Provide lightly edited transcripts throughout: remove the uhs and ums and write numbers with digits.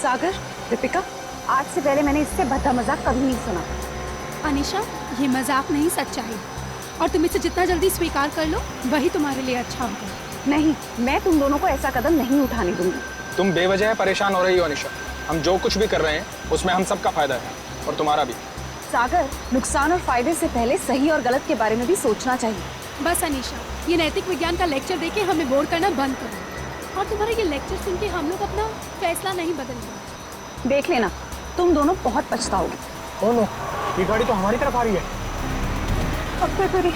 सागर, दीपिका, आज से पहले मैंने इससे भद्दा मजाक कभी नहीं सुना। अनीशा, ये मजाक नहीं, सच्चाई। और तुम इसे जितना जल्दी स्वीकार कर लो वही तुम्हारे लिए अच्छा होगा। नहीं, मैं तुम दोनों को ऐसा कदम नहीं उठाने दूंगी। तुम बेवजह परेशान हो रही हो अनीशा। हम जो कुछ भी कर रहे हैं उसमें हम सबका फायदा है और तुम्हारा भी। सागर, नुकसान और फायदे से पहले सही और गलत के बारे में भी सोचना चाहिए। बस अनीशा, ये नैतिक विज्ञान का लेक्चर देके हमें बोर करना बंद करो। और तुम्हारा ये लेक्चर सुन के हम लोग अपना फैसला नहीं बदलेंगे। देख लेना, तुम दोनों बहुत पछताओगे। ओ नो, ये गाड़ी तो हमारी तरफ आ रही है। अब क्या करें?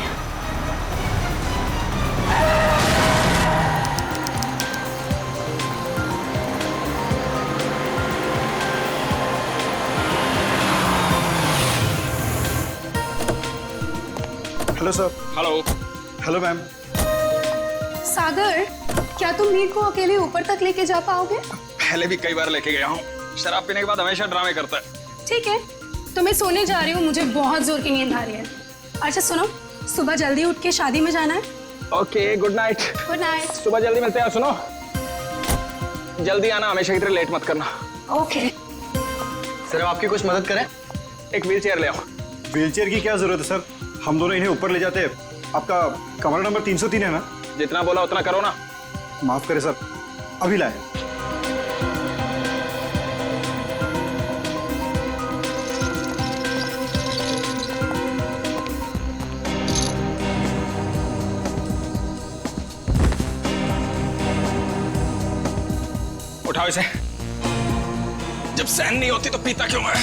Hello sir. Hello. Hello ma'am. Sagar, क्या तुम मीर को अकेले ऊपर तक लेके जा पाओगे? पहले भी कई बार लेके गया हूँ। शराब पीने के बाद हमेशा ड्रामे करता है। ठीक है, तो मैं सोने जा रही हूँ, मुझे बहुत जोर की नींद आ रही है। अच्छा सुनो, सुबह जल्दी उठ के शादी में जाना है। Okay, good night. Good night. सुबह जल्दी मिलते हैं। सुनो, जल्दी आना, हमेशा की तरह लेट मत करना। ओके। सर, हम आपकी कुछ मदद करें? एक व्हील चेयर ले आओ। व्हीलचेयर की क्या जरूरत है सर? हम दोनों इन्हें ऊपर ले जाते हैं। आपका कमरा नंबर 303 है ना? जितना बोला उतना करो ना। माफ करें सर, अभी लाए। उठाओ इसे। जब सहन नहीं होती तो पीता क्यों है?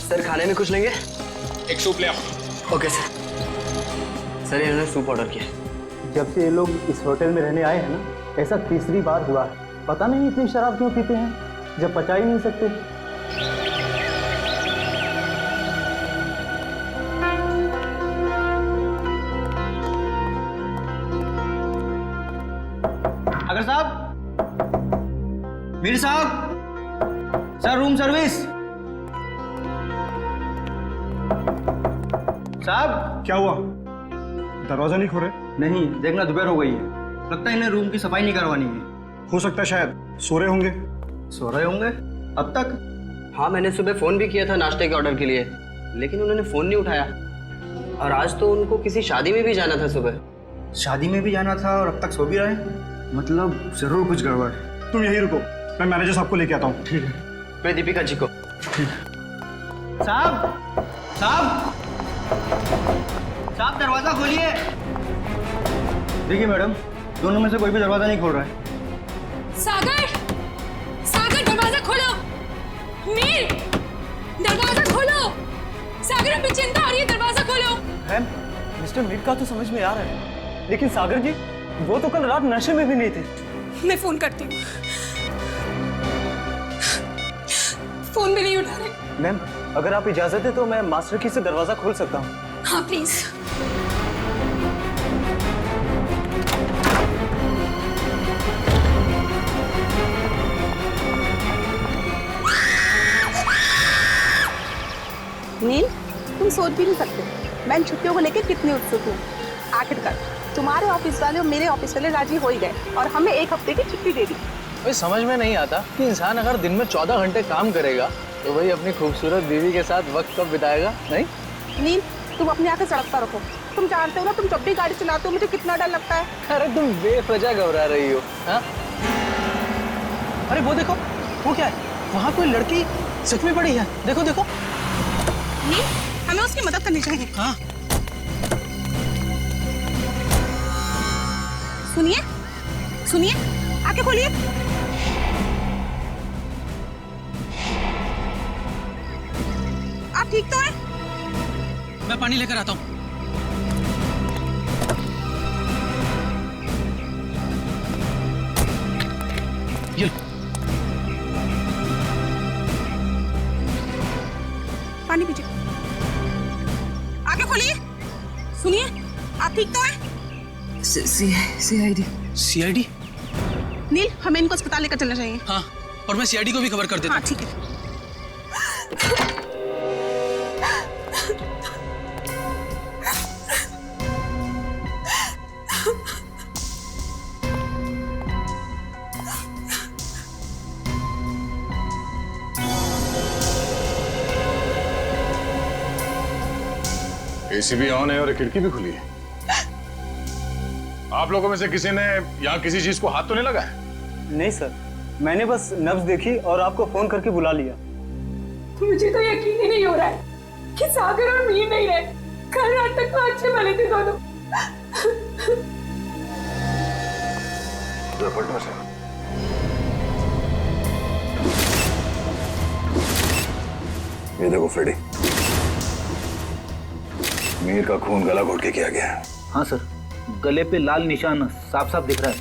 सर, खाने में कुछ लेंगे? एक सूप ले आओ। Okay sir. सर, इन्होंने सूप ऑर्डर किया। जब से ये लोग इस होटल में रहने आए हैं ना, ऐसा तीसरी बार हुआ है। पता नहीं इतनी शराब क्यों पीते हैं जब पचा ही नहीं सकते। अगर साहब, मीर साहब, सर रूम सर्विस। साहब, क्या हुआ? दरवाजा नहीं खोले? नहीं, देखना दोपहर हो गई है, लगता है इन्हें रूम की सफाई नहीं करवानी है। हो सकता है शायद सो रहे होंगे। सो रहे होंगे अब तक? हाँ, मैंने सुबह फोन भी किया था नाश्ते के ऑर्डर के लिए, लेकिन उन्होंने फोन नहीं उठाया। और आज तो उनको किसी शादी में भी जाना था सुबह। शादी में भी जाना था और अब तक सो भी रहे हैं, मतलब जरूर कुछ गड़बड़ है। तुम यहीं रुको, मैं मैनेजर साहब को लेके आता हूँ। ठीक है। मैं दीपिका जी को। साहब, साहब, साहब, दरवाजा खोलिए। देखिए मैडम, दोनों में से कोई भी दरवाजा नहीं खोल रहा है। सागर, सागर, दरवाजा खोलो। मीर, दरवाजा खोलो। सागर, हमें चिंता हो रही है, दरवाजा खोलो। मैम, मिस्टर मीर का तो समझ में आ रहा है, लेकिन सागर जी, वो तो कल रात नशे में भी नहीं थे। मैं फोन करती हूँ। फोन भी नहीं उठा रहे। मैम, अगर आप इजाजत है तो मैं मास्टर की से दरवाजा खोल सकता हूँ। हाँ प्लीज। नील, तुम सोच भी नहीं सकते मैं इन छुट्टियों को लेकर कितनी उत्सुक हूँ। आखिरकार तुम्हारे ऑफिस वाले और मेरे ऑफिस वाले राजी हो ही गए और हमें 1 हफ्ते की छुट्टी दे दी। भाई समझ में नहीं आता कि इंसान अगर दिन में 14 घंटे काम करेगा तो वही अपनी खूबसूरत बीवी के साथ वक्त कब बिताएगा? नहीं नील, तुम अपनी आंखें सड़कता रखो। तुम जानते हो ना, तुम जब भी गाड़ी चलाते हो मुझे कितना डर लगता है। अरे तुम बेवजह घबरा रही हो। हाँ, अरे वो देखो, वो क्या है? वहाँ कोई लड़की सच में पड़ी है। देखो देखो। नील, हमें उसकी मदद करनी चाहिए। हाँ, सुनिए, सुनिए, आंखें खोलिए। आप ठीक तो हैं? मैं पानी लेकर आता हूँ। ये पानी पीजिए। आंखें खोलिए। सुनिए, आप ठीक तो हैं? सीआईडी। सीआईडी? नील, हमें इनको अस्पताल लेकर चलना चाहिए। हाँ, और मैं सीआईडी को भी खबर कर देता हूँ। हाँ ठीक है। एसी भी ऑन है और खिड़की भी खुली है। आप लोगों में से किसी ने यहाँ किसी चीज को हाथ तो नहीं लगाया? नहीं सर, मैंने बस नब्ज देखी और आपको फोन करके बुला लिया। मुझे तो यकीन ही नहीं हो रहा है कि सागर और मीर नहीं रहे। कल रात तक तो अच्छे भले थे दोनों। ये देखो फ्रेडी, मीर का खून गला घोट के किया गया है। हाँ सर, गले पे लाल निशान साफ साफ दिख रहा है।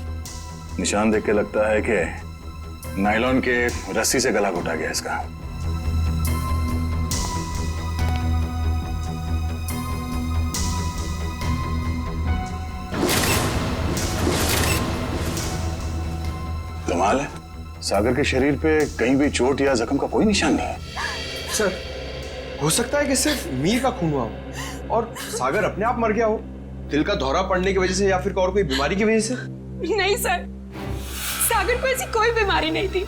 निशान देख के लगता है कि नायलॉन के रस्सी से गला घोटा गया इसका। कमाल है, सागर के शरीर पे कहीं भी चोट या जख्म का कोई निशान नहीं है। सर, हो सकता है कि सिर्फ मीर का खून हुआ हो और सागर अपने आप मर गया हो, दिल का दौरा पड़ने की वजह से या फिर और कोई बीमारी की वजह से। नहीं सर, सागर को ऐसी कोई बीमारी नहीं थी।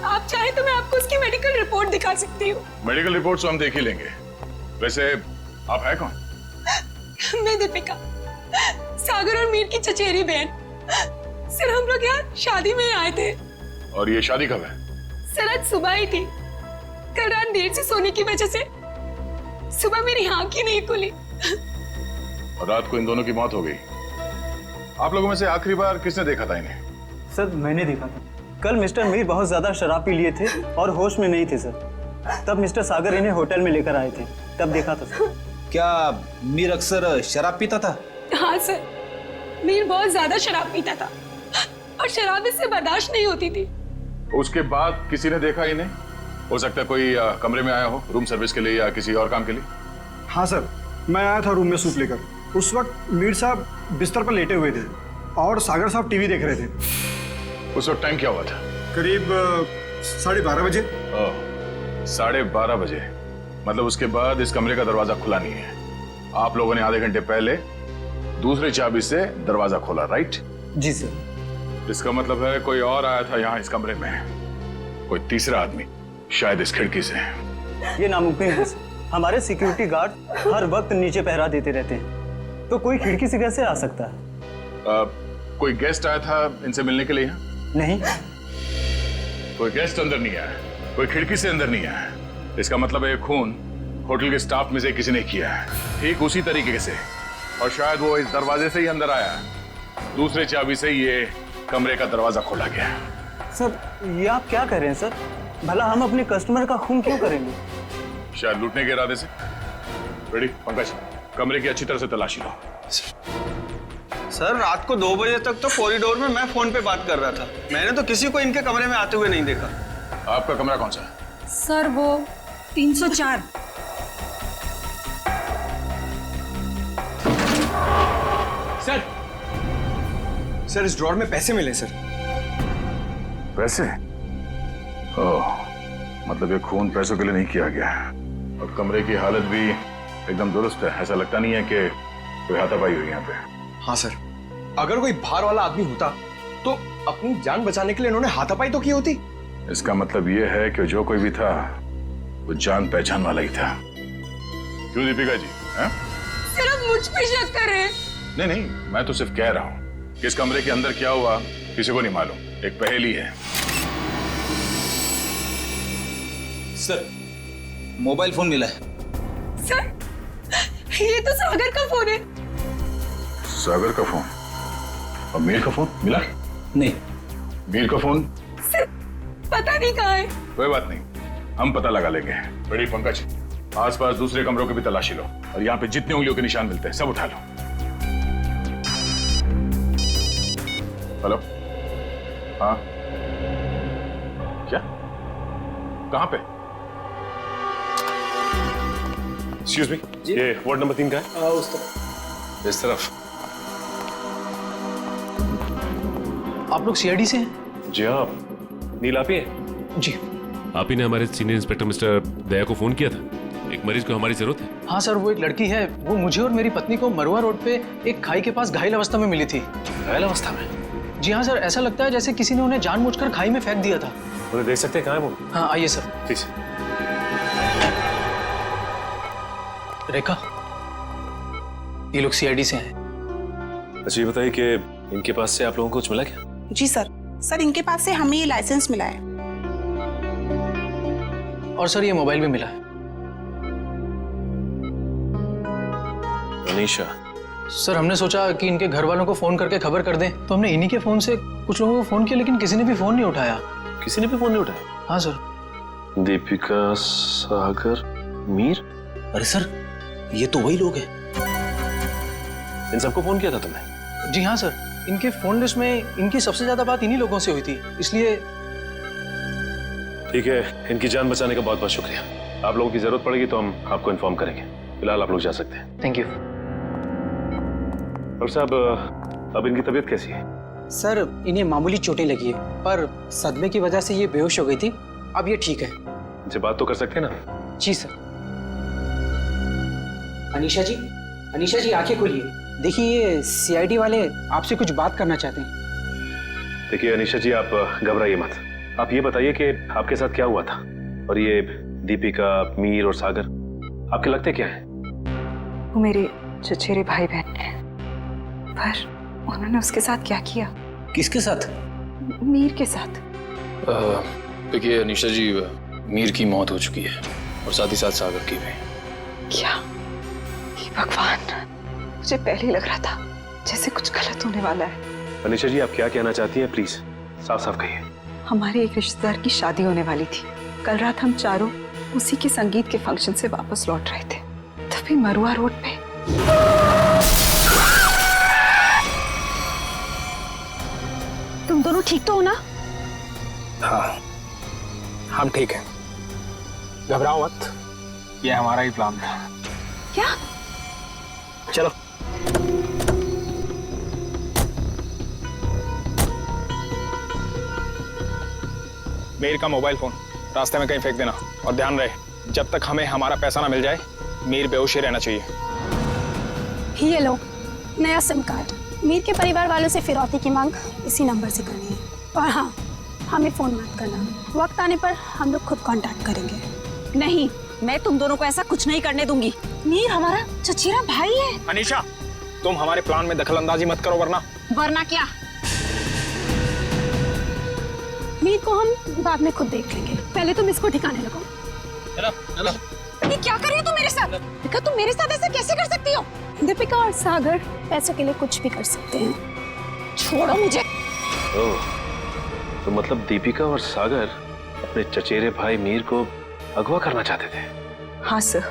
आप चाहे तो मैं आपको उसकी मेडिकल रिपोर्ट दिखा सकती हूँ। मेडिकल रिपोर्ट तो हम देख ही लेंगे। वैसे आप है कौन? मैं दीपिका, सागर और मीर की चचेरी बहन। सर, हम लोग यहाँ शादी में आए थे। और ये शादी कब है? सर, आज सुबह ही थी। कल रात देर से सोने की वजह से सुबह मेरी आंख ही नहीं खुली। और रात को इन दोनों की मौत हो गई। आप लोगों में से आखिरी बार किसने देखा था इन्हें? सर, मैंने देखा था। कल मिस्टर मीर बहुत ज्यादा शराब पी लिए थे और होश में नहीं थे सर। तब मिस्टर सागर इन्हें होटल में लेकर आए थे, तब देखा था सर। क्या मीर अक्सर शराब पीता था? हाँ सर, मीर बहुत ज्यादा शराब पीता था और शराब इससे बर्दाश्त नहीं होती थी। उसके बाद किसी ने देखा इन्हें? हो सकता है कोई कमरे में आया हो रूम सर्विस के लिए या किसी और काम के लिए। हाँ सर, मैं आया था रूम में सूप लेकर। उस वक्त मीर साहब बिस्तर पर लेटे हुए थे और सागर साहब टीवी देख रहे थे। उस वक्त टाइम क्या हुआ था? करीब 12:30 बजे। 12:30 बजे, मतलब उसके बाद इस कमरे का दरवाजा खुला नहीं है। आप लोगों ने आधे घंटे पहले दूसरी चाबी से दरवाजा खोला, राइट? जी सर। इसका मतलब है कोई और आया था यहाँ इस कमरे में, कोई तीसरा आदमी, शायद इस खिड़की से। ये नामुमकिन है सर। हमारे सिक्योरिटी गार्ड हर वक्त नीचे पहरा देते रहते हैं, तो कोई खिड़की से कैसे आ सकता है? कोई गेस्ट आया था इनसे मिलने के लिए यहाँ? नहीं। कोई गेस्ट अंदर नहीं आया, कोई खिड़की से अंदर नहीं आया। इसका मतलब है खून होटल के स्टाफ में से किसी ने किया है, ठीक उसी तरीके से। और शायद वो इस दरवाजे से ही अंदर आया, दूसरे चाबी से ये कमरे का दरवाजा खोला गया। सर, ये आप क्या कह रहे हैं सर? भला हम अपने कस्टमर का खून क्यों करेंगे? शायद लूटने के इरादे से। रेडी पंकज, कमरे की अच्छी तरह से तलाशी लो। सर, रात को 2 बजे तक तो कॉरिडोर में मैं फोन पे बात कर रहा था। मैंने तो किसी को इनके कमरे में आते हुए नहीं देखा। आपका कमरा कौन सा है? सर, वो 304। सर, इस ड्रॉर में पैसे मिले सर। पैसे? ओह, मतलब ये खून पैसों के लिए नहीं किया गया। और कमरे की हालत भी एकदम दुरुस्त है, ऐसा लगता नहीं है कि कोई हाथापाई हुई यहाँ पे। हाँ सर, अगर कोई बाहर वाला आदमी होता तो अपनी जान बचाने के लिए इन्होंने हाथापाई तो की होती। इसका मतलब ये है कि जो कोई भी था वो जान पहचान वाला ही था। क्यों दीपिका जी? हैं? सर, आप मुझ पे शक कर रहे हैं? नहीं नहीं, मैं तो सिर्फ कह रहा हूँ कि इस कमरे के अंदर क्या हुआ किसी को नहीं मालूम, एक पहेली है। सर, मोबाइल फोन मिला है। सर, ये तो सागर का फोन है। सागर का फोन और मीर का फोन मिला? नहीं। मीर का फोन? सर, पता नहीं कहाँ है। कोई बात नहीं, हम पता लगा लेंगे। बड़ी पंकज, आसपास दूसरे कमरों की भी तलाशी लो और यहाँ पे जितने उंगलियों के निशान मिलते हैं सब उठा लो। हेलो, हाँ, क्या? कहाँ पे? एक्सक्यूज मी, ये वार्ड नंबर 3 का है? उस तरफ। इस तरफ? आप लोग सीआईडी से हैं? जी हाँ, नील आप ही हैं? जी। आप ही ने हमारे सीनियर इंस्पेक्टर मिस्टर दया को फोन किया था, एक मरीज को हमारी जरूरत है। हाँ सर, वो एक लड़की है, वो मुझे और मेरी पत्नी को मरुआ रोड पे एक खाई के पास घायल अवस्था में मिली थी। घायल अवस्था में? जी हाँ सर, ऐसा लगता है जैसे किसी ने उन्हें जानबूझकर खाई में फेंक दिया था। उन्हें देख सकते हैं कहाँ है वो? हाँ, आइए सर। प्लीज। रेखा, ये लोग सीआईडी से हैं। अच्छा, ये बताइए कि इनके पास से आप लोगों को कुछ मिला क्या? जी सर। सर इनके पास से हमें ये लाइसेंस मिला है। और सर ये मोबाइल भी मिला है। अनीशा, सर हमने सोचा कि इनके घर वालों को फोन करके खबर कर दें, तो हमने इन्हीं के फोन से कुछ लोगों को फोन किया, लेकिन किसी ने भी फोन नहीं उठाया। किसी ने भी फोन नहीं उठाया? हाँ सर। दीपिका, सागर, मीर। अरे सर, ये तो वही लोग हैं। इन सबको फोन किया था तुमने? जी हाँ सर, इनके फोन लिस्ट में इनकी सबसे ज्यादा बात इन्हीं लोगों से हुई थी, इसलिए। ठीक है, इनकी जान बचाने का बहुत बहुत शुक्रिया। आप लोगों की जरूरत पड़ेगी तो हम आपको इन्फॉर्म करेंगे। फिलहाल आप लोग जा सकते हैं। Thank you. डॉक्टर साहब, अब इनकी तबीयत कैसी है? सर इन्हें मामूली चोटें लगी है, पर सदमे की वजह से ये बेहोश हो गई थी। अब ये ठीक है। इनसे बात तो कर सकते हैं ना? जी सर। अनीशा जी आंखें खोलिए। देखिए ये सीआईडी वाले आपसे कुछ बात करना चाहते हैं। देखिए अनीशा जी, आप घबराइए मत। आप ये बताइए कि आपके साथ क्या हुआ था, और ये दीपिका, मीर और सागर आपके लगते क्या हैं? वो मेरे चचेरे भाई बहन हैं, पर उन्होंने उसके साथ क्या किया? किसके साथ? मीर के साथ। देखिए अनीशा जी, मीर की मौत हो चुकी है और साथ ही साथ सागर की भी। क्या? हे भगवान, मुझे पहले ही लग रहा था जैसे कुछ गलत होने वाला है। अनीशा जी, आप क्या कहना चाहती हैं? प्लीज साफ साफ कहिए। हमारे एक रिश्तेदार की शादी होने वाली थी। कल रात हम चारों उसी के संगीत के फंक्शन से वापस लौट रहे थे, तभी मरुआ रोड पे तुम दोनों ठीक तो हो ना? हाँ, हम ठीक हैं। घबराओ मत, ये हमारा ही प्लान था। क्या? चलो। मीर का मोबाइल फोन रास्ते में कहीं फेंक देना, और ध्यान रहे जब तक हमें हमारा पैसा ना मिल जाए मीर बेहोश ही रहना चाहिए। ये लो नया सिम कार्ड। मीर के परिवार वालों से फिरौती की मांग इसी नंबर से करनी है। और हाँ, हमें फोन मत करना, वक्त आने पर हम लोग खुद कांटेक्ट करेंगे। नहीं, मैं तुम दोनों को ऐसा कुछ नहीं करने दूंगी। मीर हमारा चचेरा भाई है। अनीशा, तुम हमारे प्लान में दखल अंदाजी मत करो, वरना क्या? मीर को हम बाद में खुद देख लेंगे, पहले तुम इसको ठिकाने लगाओ। चलो। ये क्या कर रही हो तुम मेरे साथ? दीपिका, तुम मेरे साथ ऐसे कैसे कर सकती हो? दीपिका और सागर पैसों के लिए कुछ भी कर सकते हैं। छोड़ो मुझे। ओह, तो मतलब दीपिका और सागर अपने चचेरे भाई मीर को अगवा करना चाहते थे? हाँ सर,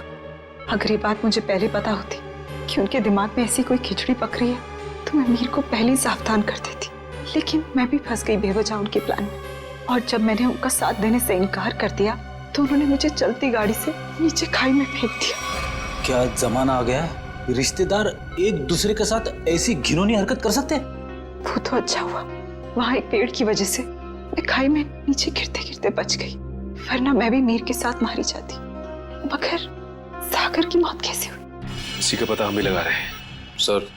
अगर ये बात मुझे पहले पता होती कि उनके दिमाग में ऐसी कोई खिचड़ी पक रही है, तो मैं मीर को पहले ही सावधान कर देती। लेकिन मैं भी फंस गई बेवजह उनके प्लान में, और जब मैंने उनका साथ देने से इनकार कर दिया तो उन्होंने मुझे चलती गाड़ी से नीचे खाई में फेंक दिया। क्या जमाना आ गया है? रिश्तेदार एक दूसरे के साथ ऐसी घिनौनी हरकत कर सकते हैं? वो तो अच्छा हुआ, वहाँ एक पेड़ की वजह से मैं खाई में नीचे गिरते गिरते बच गई, वरना मैं भी मीर के साथ मारी जाती। मगर सागर की मौत कैसे हुई? इसी का पता हम भी लगा रहे हैं। सर,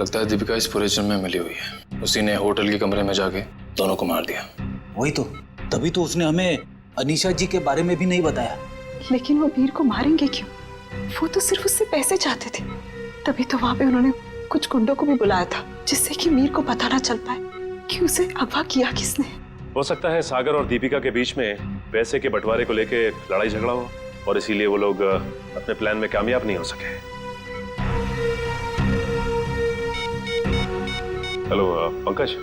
लगता है दीपिका इस पूरे जुर्म में मिली हुई है। उसी ने होटल के कमरे में जाके दोनों को मार दिया। वही तो, तभी तो उसने हमें अनीशा जी के बारे में भी नहीं बताया। लेकिन वो मीर को मारेंगे क्यों? वो तो सिर्फ उससे पैसे चाहते थे। तभी तो वहां पे उन्होंने कुछ गुंडों को भी बुलाया था, जिससे कि मीर को पता ना चल पाए कि उसे अगवा किया किसने। हो सकता है सागर और दीपिका के बीच में पैसे के बंटवारे को लेके लड़ाई झगड़ा हो, और इसीलिए वो लोग अपने प्लान में कामयाब नहीं हो सके। हेलो पंकज,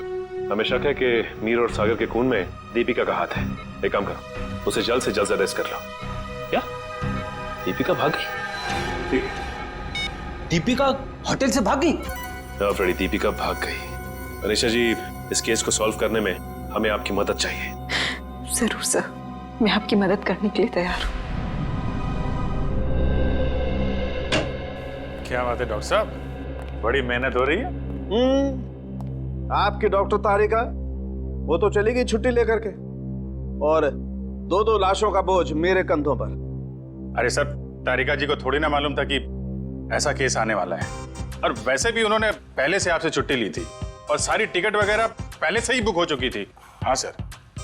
हमें शक है कि मीर और सागर के खून में दीपिका का हाथ है। एक काम करो, उसे जल्द से जल्द अरेस्ट कर लो। क्या? दीपिका भाग गई? ठीक है। दीपिका होटल से भाग गई? हाँ फ्रेडी, दीपिका भाग गई। अनीशा जी, इस केस को सॉल्व करने में हमें आपकी मदद चाहिए। जरूर सर, मैं आपकी मदद करने के लिए तैयार हूँ। क्या बात है डॉक्टर साहब, बड़ी मेहनत हो रही है। आपकी डॉक्टर तारिका, वो तो चली गई छुट्टी लेकर के, और दो लाशों का बोझ मेरे कंधों पर। अरे सर, तारिका जी को थोड़ी ना मालूम था कि ऐसा केस आने वाला है, और वैसे भी उन्होंने पहले से आपसे छुट्टी ली थी, और सारी टिकट वगैरह पहले से ही बुक हो चुकी थी। हाँ सर,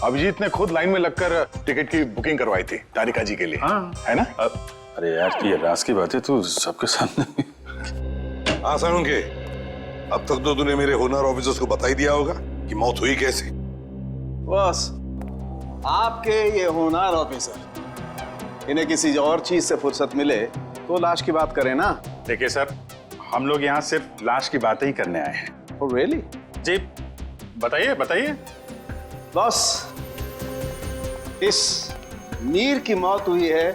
अभिजीत ने खुद लाइन में लगकर टिकट की बुकिंग करवाई थी तारिका जी के लिए। हाँ है ना? अरे यार, ये राज की बात है तो सबके सामने हाँ साळुंखे, अब तक तो तूने मेरे होनर ऑफिसर्स को बता ही दिया होगा कि मौत हुई कैसे। बस आपके ये होनहार ऑफिसर, इन्हें किसी और चीज से फुर्सत मिले तो लाश की बात करें ना। देखिए सर, हम लोग यहाँ सिर्फ लाश की बातें ही करने आए हैं। Oh, really? जी बताइए बताइए। बस इस मीर की मौत हुई है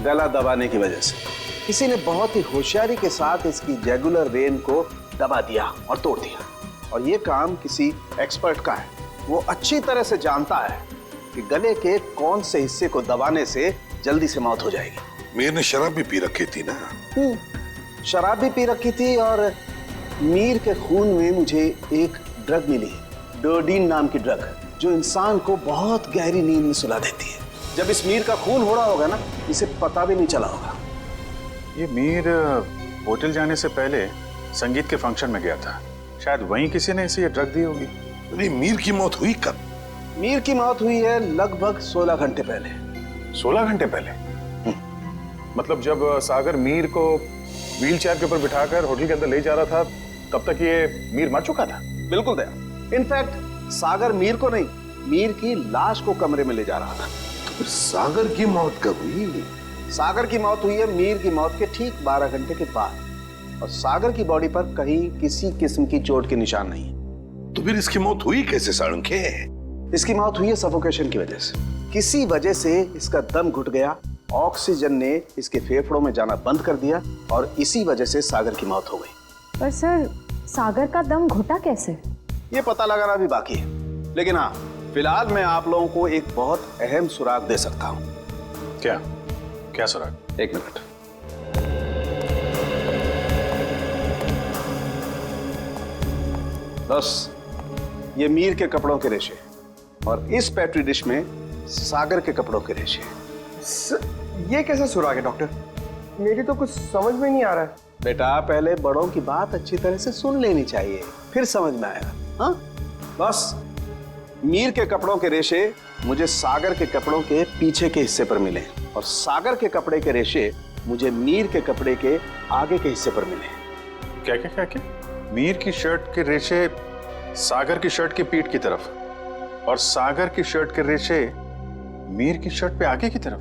गला दबाने की वजह से। किसी ने बहुत ही होशियारी के साथ इसकी जैगुलर वेन को दबा दिया और तोड़ दिया, और ये काम किसी एक्सपर्ट का है। वो अच्छी तरह से जानता है कि गले के कौन से हिस्से को दबाने से जल्दी से मौत हो जाएगी। मीर ने शराब भी पी रखी थी ना? शराब भी पी रखी थी, और मीर के खून में मुझे एक ड्रग मिली, डोडीन नाम की ड्रग, जो इंसान को बहुत गहरी नींद में सुला देती है। जब इस मीर का खून हो रहा होगा ना, इसे पता भी नहीं चला होगा। ये मीर होटल जाने से पहले संगीत के फंक्शन में गया था, शायद वहीं किसी ने इसे ये ड्रग दी होगी। नहीं, मीर की मौत हुई कब? मीर की मौत हुई है लगभग 16 घंटे पहले। 16 घंटे पहले? मतलब जब सागर मीर को व्हील चेयर के ऊपर बिठाकर होटल के अंदर ले जा रहा था, तब तक ये मीर मर चुका था? बिल्कुल दया। इनफैक्ट सागर मीर को नहीं, मीर की लाश को कमरे में ले जा रहा था। तो फिर सागर की मौत कब हुई? सागर की मौत हुई है मीर की मौत के ठीक 12 घंटे के बाद, और सागर की बॉडी पर कहीं किसी किस्म की चोट के निशान नहीं है। तो फिर इसकी मौत हुई कैसे साळुंखे? इसकी मौत हुई है सफोकेशन की वजह से। किसी वजह से इसका दम घुट गया, ऑक्सीजन ने इसके फेफड़ों में जाना बंद कर दिया, और इसी वजह से सागर की मौत हो गई। पर सर, सागर का दम घुटा कैसे? ये पता लगाना भी बाकी है, लेकिन हाँ, फिलहाल मैं आप लोगों को एक बहुत अहम सुराग दे सकता हूँ। क्या क्या सुराग? एक मिनट। बस ये मीर के कपड़ों के रेशे, और इस पेट्री डिश में सागर के कपड़ों के रेशे। ये कैसे सुराग है डॉक्टर? मेरी तो कुछ समझ में नहीं आ रहा है। बेटा, पहले बड़ों की बात अच्छी तरह से सुन लेनी चाहिए, फिर समझ में आएगा। हाँ, बस मीर के कपड़ों के रेशे मुझे सागर के कपड़ों के पीछे के हिस्से पर मिले, और सागर के कपड़े के रेशे मुझे मीर के कपड़े के आगे के हिस्से पर मिले। क्या क्या क्या क्या? मीर की शर्ट के रेशे सागर की शर्ट की पीठ की तरफ, और सागर की शर्ट के रेशे मीर की शर्ट पे आगे की तरफ।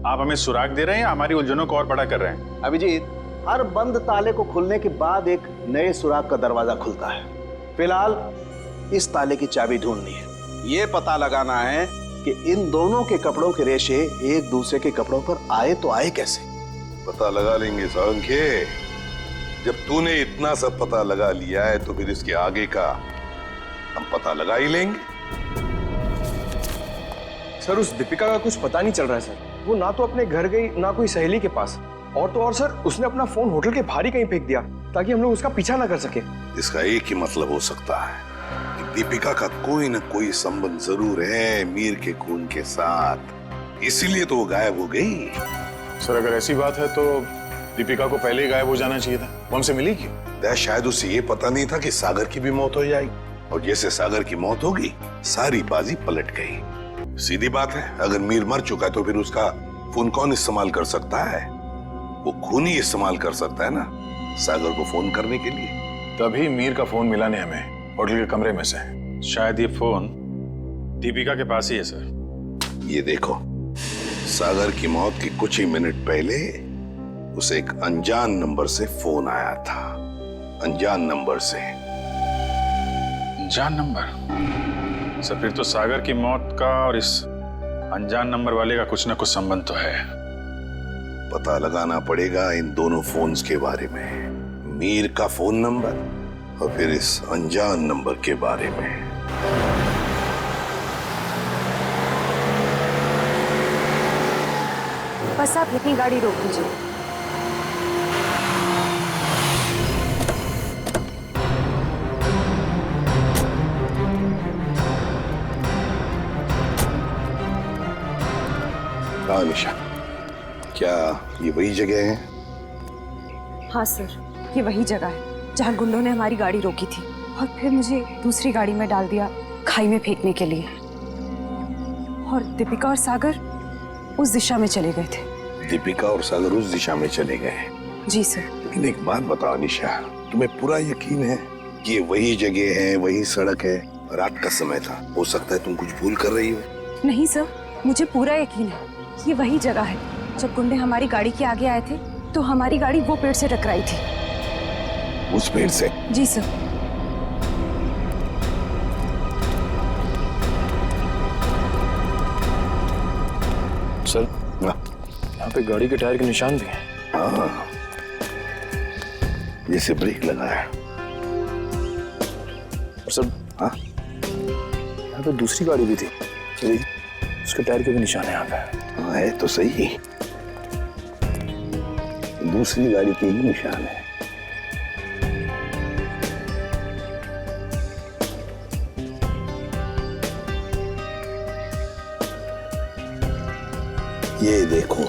आप हमें सुराग दे रहे हैं या हमारी उलझनों को और बड़ा कर रहे हैं? अभिजीत, हर बंद ताले को खुलने के बाद एक नए सुराग का दरवाजा खुलता है। फिलहाल इस ताले की चाबी ढूंढनी है। ये पता लगाना है कि इन दोनों के कपड़ों के रेशे एक दूसरे के कपड़ों पर आए तो आए कैसे। पता लगा लेंगे साळुंखे। जब तूने इतना सब पता लगा लिया है तो फिर इसके आगे का हम पता लगा ही लेंगे। सर, उस दीपिका का कुछ पता नहीं चल रहा है सर। वो ना तो अपने घर गई, ना कोई सहेली के पास, और तो और सर, उसने अपना फोन होटल के बाहर ही कहीं फेंक दिया ताकि हम लोग उसका पीछा ना कर सके। इसका एक ही मतलब हो सकता है कि दीपिका का कोई ना कोई संबंध जरूर है मीर के खून के साथ, इसीलिए तो वो गायब हो गई। सर, अगर ऐसी बात है तो दीपिका को पहले ही गायब हो जाना चाहिए था। वो हमसे मिली क्यों? शायद उसे ये पता नहीं था कि सागर की भी मौत हो जाएगी, और जैसे सागर की मौत होगी सारी बाजी पलट गई। सीधी बात है, अगर मीर मर चुका है तो फिर उसका फोन कौन इस्तेमाल कर सकता है? वो खून ही इस्तेमाल कर सकता है ना सागर को फोन करने के लिए। तभी मीर का फोन मिला नहीं हमें होटल के कमरे में से। शायद ये फोन दीपिका के पास ही है सर। ये देखो, सागर की मौत के कुछ ही मिनट पहले उसे एक अनजान नंबर से फोन आया था। अनजान नंबर से। अनजान नंबर? सर, फिर तो सागर की मौत का और इस अनजान नंबर वाले का कुछ ना कुछ संबंध तो है। पता लगाना पड़ेगा इन दोनों फोन्स के बारे में, मीर का फोन नंबर और फिर इस अनजान नंबर के बारे में। बस आप यहीं गाड़ी रोक दीजिए। हाँ निशा, क्या ये वही जगह है? हाँ सर, ये वही जगह है जहाँ गुंडों ने हमारी गाड़ी रोकी थी और फिर मुझे दूसरी गाड़ी में डाल दिया खाई में फेंकने के लिए। और दीपिका और सागर उस दिशा में चले गए थे। दीपिका और सागर उस दिशा में चले गए। जी सर। लेकिन एक बात बताओ निशा, तुम्हें पूरा यकीन है कि ये वही जगह है, वही सड़क है? रात का समय था, हो सकता है तुम कुछ भूल कर रही हो। नहीं सर, मुझे पूरा यकीन है कि ये वही जगह है। जब गुंडे हमारी गाड़ी के आगे आए थे तो हमारी गाड़ी वो पेड़ से टकराई थी। उस पेड़ से? जी सर। सर, यहाँ पे गाड़ी के टायर के निशान भी हैं। हाँ, जैसे ब्रेक लगाया। और सर, हाँ, यहाँ पे दूसरी गाड़ी भी थी, उसके टायर के भी निशान है यहाँ पे। हाँ, है तो सही, दूसरी गाड़ी के ही निशान है। ये देखो,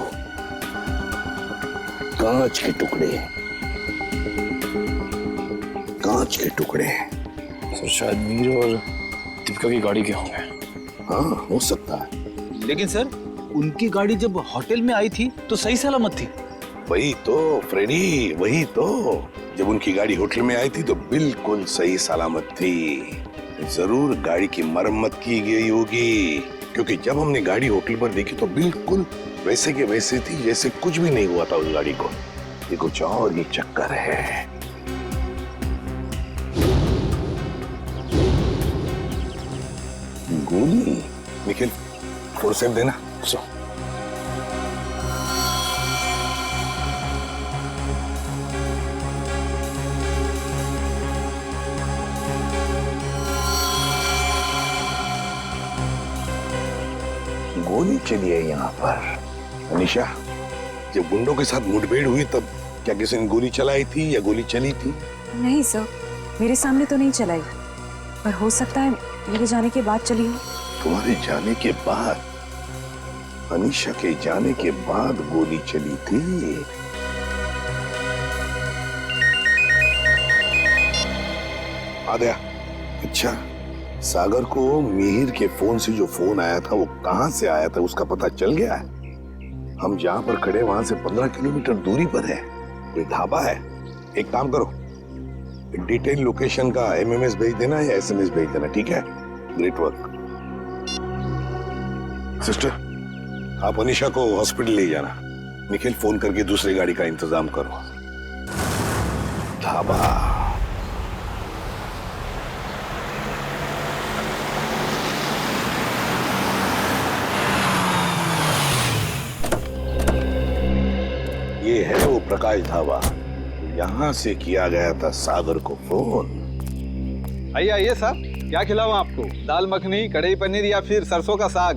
कांच के टुकड़े, कांच के टुकड़े। सर शायद मीर और दीपिका की गाड़ी के होंगे। हाँ, हो सकता है। लेकिन सर, उनकी गाड़ी जब होटल में आई थी तो सही सलामत थी। वही तो फ्रेडी, वही तो। जब उनकी गाड़ी होटल में आई थी तो बिल्कुल सही सलामत थी। जरूर गाड़ी की मरम्मत की गई होगी, क्योंकि जब हमने गाड़ी होटल पर देखी तो बिल्कुल वैसे के वैसे थी जैसे कुछ भी नहीं हुआ था उस गाड़ी को। ये कुछ और ही चक्कर है। गोली? निखिल, फोर्सेप देना। गोली चली है यहाँ पर। अनीशा, जब गुंडों के साथ मुठभेड़ हुई तब क्या किसी ने गोली चलाई थी या गोली चली थी? नहीं सर, मेरे सामने तो नहीं चलाई, पर हो सकता है मेरे जाने के बाद चली हो। तुम्हारे जाने के बाद? अनीशा के जाने के बाद गोली चली थी? आद्या, अच्छा, सागर को मिहिर के फोन से जो फोन आया था वो कहां से आया था उसका पता चल गया है? हम जहां पर खड़े वहां से 15 किलोमीटर दूरी पर है, कोई ढाबा है। एक काम करो, डिटेल लोकेशन का एमएमएस भेज देना या एसएमएस भेज देना, ठीक है? Great work. सिस्टर, आप अनीशा को हॉस्पिटल ले जाना। निखिल, फोन करके दूसरी गाड़ी का इंतजाम करो। ढाबा। ये है वो प्रकाश ढाबा, यहाँ से किया गया था सागर को फोन। आइए आइए साहब, क्या खिलाऊं आपको? दाल मखनी, कढ़ी पनीर या फिर सरसों का साग?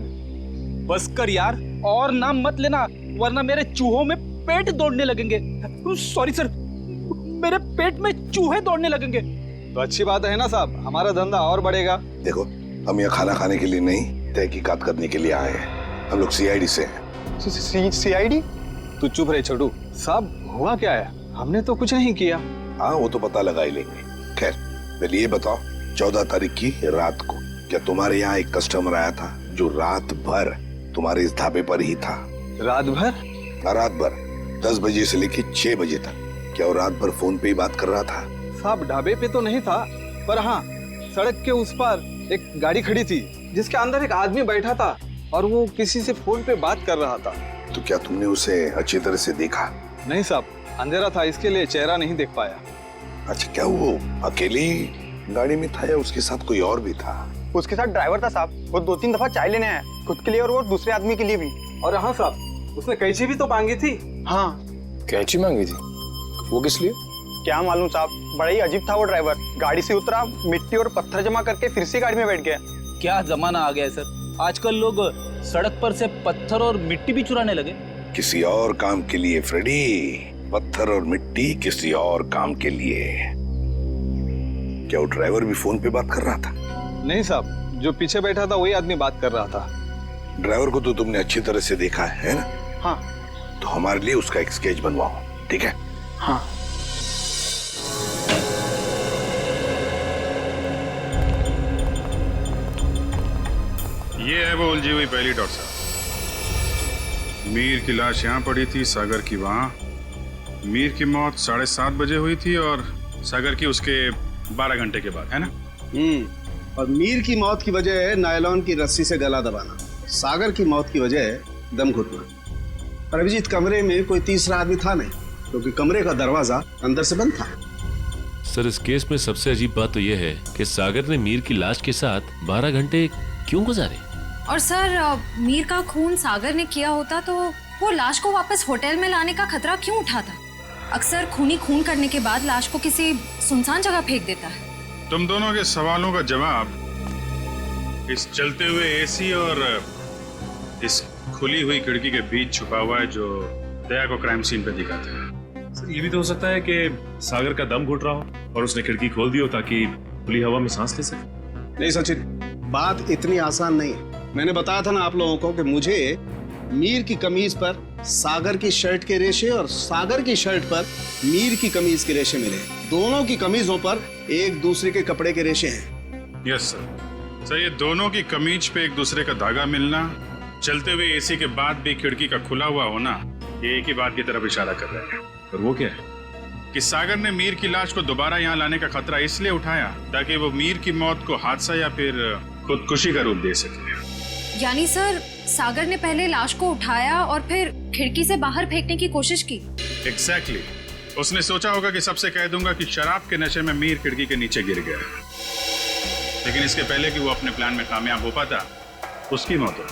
बस कर यार, और नाम मत लेना वरना मेरे चूहों में पेट दौड़ने लगेंगे। सॉरी सर, मेरे पेट में चूहे दौड़ने लगेंगे। तो अच्छी बात है ना साहब, हमारा धंधा और बढ़ेगा। देखो, हम यहाँ खाना खाने के लिए नहीं, तहकीकात करने के लिए आए हैं। हम लोग सीआईडी से हैं। सीआईडी? तू चुप रहे छोटू। साहब, हुआ क्या है? हमने तो कुछ नहीं किया। हाँ, वो तो पता लगा ही लेंगे। खैर, पहले ये बताओ, 14 तारीख की रात को क्या तुम्हारे यहाँ एक कस्टमर आया था जो रात भर तुम्हारे इस ढाबे पर ही था? रात भर? रात भर 10 बजे से लेकर 6 बजे तक। क्या वो रात भर फोन पे ही बात कर रहा था? साहब, ढाबे पे तो नहीं था, पर हाँ, सड़क के उस पार एक गाड़ी खड़ी थी जिसके अंदर एक आदमी बैठा था और वो किसी से फोन पे बात कर रहा था। तो क्या तुमने उसे अच्छी तरह से देखा? नहीं साहब, अंधेरा था, इसके लिए चेहरा नहीं देख पाया। अच्छा, क्या वो अकेली गाड़ी में था या उसके साथ कोई और भी था? उसके साथ ड्राइवर था साहब। वो 2-3 दफा चाय लेने आया, खुद के लिए और वो दूसरे आदमी के लिए भी। और हाँ साहब, उसने कैंची भी तो मांगी थी। हाँ, कैंची मांगी थी? वो किस लिए? क्या मालूम साहब, बड़ा ही अजीब था वो ड्राइवर। गाड़ी से उतरा, मिट्टी और पत्थर जमा करके फिर से गाड़ी में बैठ गया। क्या जमाना आ गया है सर, आजकल लोग सड़क पर से पत्थर और मिट्टी भी चुराने लगे। किसी और काम के लिए फ्रेडी, पत्थर और मिट्टी किसी और काम के लिए। क्या वो ड्राइवर भी फोन पे बात कर रहा था? नहीं साहब, जो पीछे बैठा था वही आदमी बात कर रहा था। ड्राइवर को तो तुमने अच्छी तरह से देखा है ना? हाँ। तो हमारे लिए उसका एक स्केच बनवाओ, ठीक है? हाँ। ये है वो उलझी हुई पहली डॉट साहब। मीर की लाश यहाँ पड़ी थी, सागर की वहां। मीर की मौत 7:30 बजे हुई थी और सागर की उसके 12 घंटे के बाद, है ना? और मीर की मौत की वजह है नायलॉन की रस्सी से गला दबाना, सागर की मौत की वजह है दम घुटना। पर अभिजीत, कमरे में कोई तीसरा आदमी था नहीं, क्योंकि कमरे का दरवाजा अंदर से बंद था। सर, इस केस में सबसे अजीब बात तो यह है कि सागर ने मीर की लाश के साथ 12 घंटे क्यों गुजारे? और सर, मीर का खून सागर ने किया होता तो वो लाश को वापस होटल में लाने का खतरा क्यों उठाता? अक्सर खूनी खून करने के बाद लाश को किसी सुनसान जगह फेंक देता है। तुम दोनों के सवालों का जवाब इस चलते हुए एसी और इस खुली हुई खिड़की के बीच छुपा हुआ है, जो दया को क्राइम सीन पे दिखाता है। सर, ये भी तो हो सकता है कि सागर का दम घुट रहा हो और उसने खिड़की खोल दी हो ताकि खुली हवा में सांस ले सके। नहीं सचिन, बात इतनी आसान नहीं है। मैंने बताया था ना आप लोगों को कि मुझे मीर की कमीज पर सागर की शर्ट के रेशे और सागर की शर्ट पर मीर की कमीज के रेशे मिले। दोनों की कमीजों पर एक दूसरे के कपड़े के रेशे हैं। Yes sir. सर, ये दोनों की कमीज पे एक दूसरे का धागा मिलना, चलते हुए एसी के बाद भी खिड़की का खुला हुआ होना, ये एक ही बात की तरफ इशारा कर रहे हैं। और वो क्या है? कि सागर ने मीर की लाश को दोबारा यहाँ लाने का खतरा इसलिए उठाया ताकि वो मीर की मौत को हादसा या फिर खुदकुशी का रूप दे सके। यानी सर, सागर ने पहले लाश को उठाया और फिर खिड़की से बाहर फेंकने की कोशिश की। एग्जैक्टली। उसने सोचा होगा कि सबसे कह दूंगा कि शराब के नशे में मीर खिड़की के नीचे गिर गया, लेकिन इसके पहले कि वो अपने प्लान में कामयाब हो पाता, उसकी मौत हो।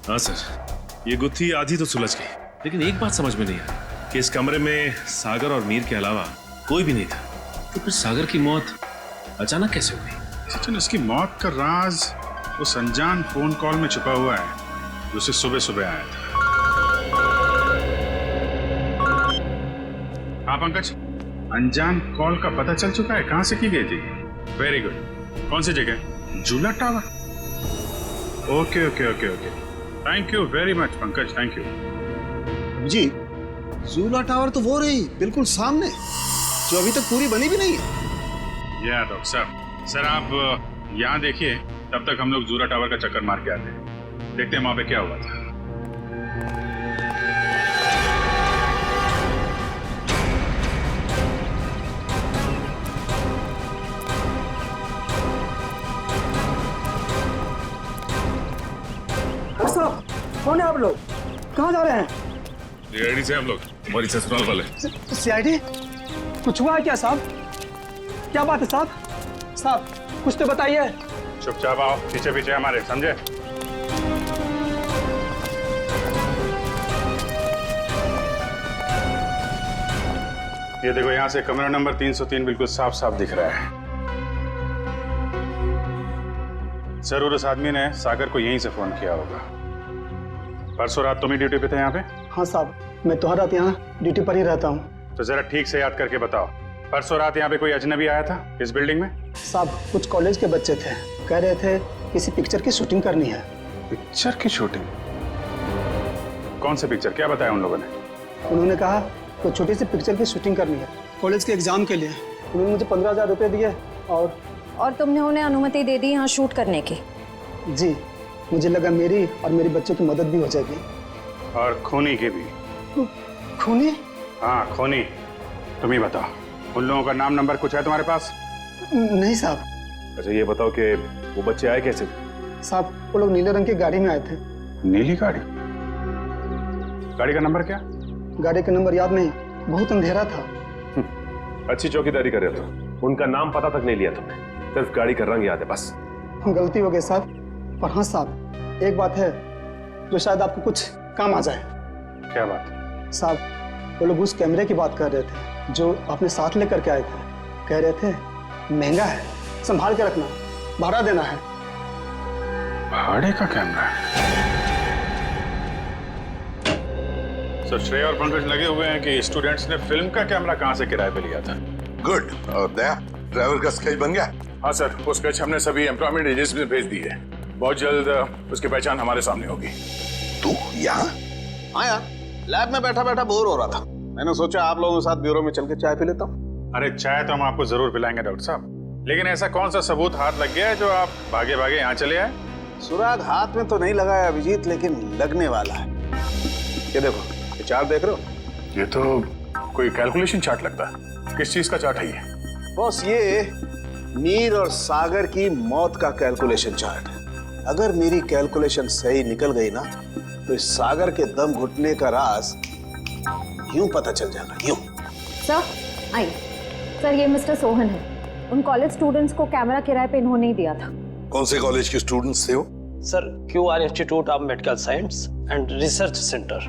हाँ सर, ये गुत्थी आधी तो सुलझ गई, लेकिन एक बात समझ में नहीं आई कि इस कमरे में सागर और मीर के अलावा कोई भी नहीं था, तो फिर सागर की मौत अचानक कैसे हो गई? सचिन, उसकी मौत का राज उस अनजान फोन कॉल में छुपा हुआ है जो उसे सुबह सुबह आया था। हाँ पंकज, अनजान कॉल का पता चल चुका है कहां से की गई थी? Very good. कौन सी जगह? Jhula tower. Okay okay okay okay, thank you very much Pankaj, thank you जी। झूला टावर तो वो रही बिल्कुल सामने, जो अभी तक पूरी बनी भी नहीं है। या डॉक्टर साहब, सर आप यहाँ देखिए, तब तक हम लोग झूला टावर का चक्कर मार के आते हैं, देखते हैं वहां पे क्या हुआ था। कौन है आप लोग? कहाँ जा रहे हैं? सीआईडी से हम लोग, हमारी ससुराल वाले। सीआईडी? कुछ हुआ है क्या साहब? क्या बात है साहब? साहब कुछ तो बताइए। चुपचाप आओ, पीछे पीछे हमारे, समझे? ये देखो, यहाँ से कमरा नंबर 303 बिल्कुल साफ साफ दिख रहा है। जरूर उस आदमी ने सागर को यहीं से फोन किया होगा। परसों रात तुम ही ड्यूटी पे थे यहाँ पे? हाँ साहब, मैं तो हर रात यहाँ ड्यूटी पर ही रहता हूँ। तो जरा ठीक से याद करके बताओ, परसों रात यहाँ पे कोई अजनबी आया था इस बिल्डिंग में? साहब, कुछ कॉलेज के बच्चे थे, कह रहे थे किसी पिक्चर की शूटिंग करनी है। पिक्चर की शूटिंग? कौन सी पिक्चर, क्या बताया उन लोगों ने? उन्होंने कहा कोई छोटी सी पिक्चर की शूटिंग करनी है कॉलेज के एग्जाम के लिए। उन्होंने मुझे 15,000 रुपये दिए और तुमने उन्हें अनुमति दे दी यहाँ शूट करने की? जी, मुझे लगा मेरी और मेरे बच्चों की मदद भी हो जाएगी। और खूनी की भी। खूनी? हाँ खूनी। तुम ही बताओ, उन लोगों का नाम नंबर कुछ है तुम्हारे पास? नहीं साहब। अच्छा ये बताओ कि वो बच्चे आए कैसे? साहब, वो लोग नीले रंग की गाड़ी में आए थे। नीली गाड़ी? गाड़ी का नंबर क्या? गाड़ी का नंबर याद नहीं, बहुत अंधेरा था। अच्छी चौकीदारी कर रहे थे, उनका नाम पता तक नहीं लिया तुमने, सिर्फ गाड़ी का रंग याद है बस। गलती हो गई साहब। पर हाँ साहब, एक बात है जो शायद आपको कुछ काम आ जाए। क्या बात? साहब, वो लोग उस कैमरे की बात कर रहे थे जो अपने साथ लेकर के आए थे। कह रहे थे महंगा है, संभाल के रखना, भाड़ा देना है। भाड़े का कैमरा? सर श्रेय और पंकज लगे हुए हैं कि स्टूडेंट्स ने फिल्म का कैमरा कहां से किराए पे लिया था। गुड। और दया, ड्राइवर का स्केच बन गया? हाँ सर, वो स्केच हमने सभी एम्प्लॉयमेंट एजेंसी में भेज दी है। बहुत जल्द उसकी पहचान हमारे सामने होगी। तू यहाँ? हाँ यार, लैब में बैठा बैठा बोर हो रहा था, मैंने सोचा आप लोगों के साथ ब्यूरो में चल के चाय पी लेता हूँ। अरे चाय तो हम आपको जरूर पिलाएंगे डॉक्टर साहब, लेकिन ऐसा कौन सा सबूत हाथ लग गया है जो आप भागे भागे यहाँ चले आए? सुराग हाथ में तो नहीं लगा है अभिजीत, लेकिन लगने वाला है। ये देखो, ये चार देख रहे हो? ये तो कोई कैलकुलेशन चार्ट लगता है। किस चीज का चार्ट है ये? बॉस, ये मीर और सागर की मौत का कैलकुलेशन चार्ट है। अगर मेरी कैलकुलेशन सही निकल गई ना, तो इस सागर के दम घुटने का राज यूं पता चल जाएगा, यूं। Sir I. सर, ये मिस्टर सोहन है। उन कॉलेज स्टूडेंट्स को कैमरा किराए पे इन्होंने ही दिया था। कौन से कॉलेज के स्टूडेंट्स थे वो? Sir, QR institute of medical science and research centre.